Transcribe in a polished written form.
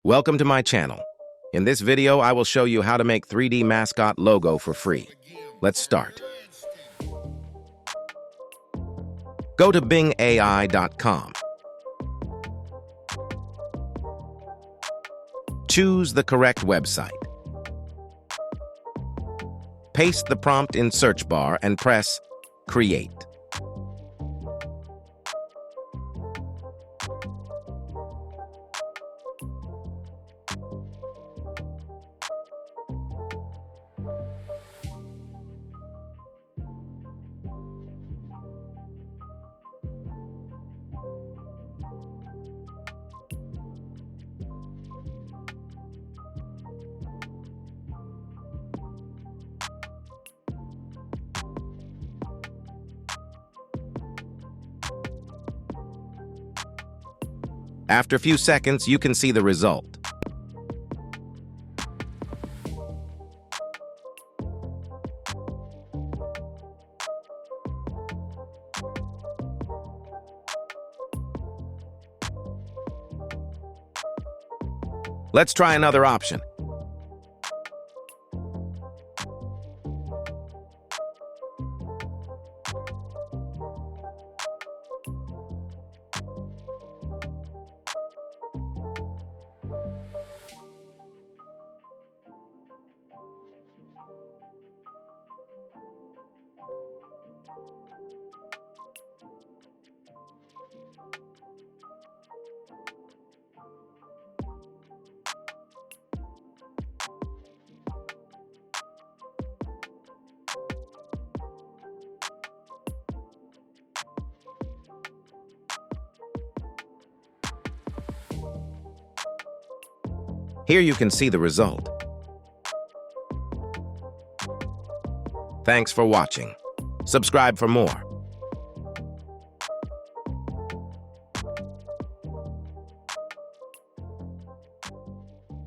Welcome to my channel. In this video, I will show you how to make 3D mascot logo for free. Let's start. Go to bingai.com. Choose the correct website. Paste the prompt in search bar and press Create. After a few seconds, you can see the result. Let's try another option. Here you can see the result. Thanks for watching. Subscribe for more.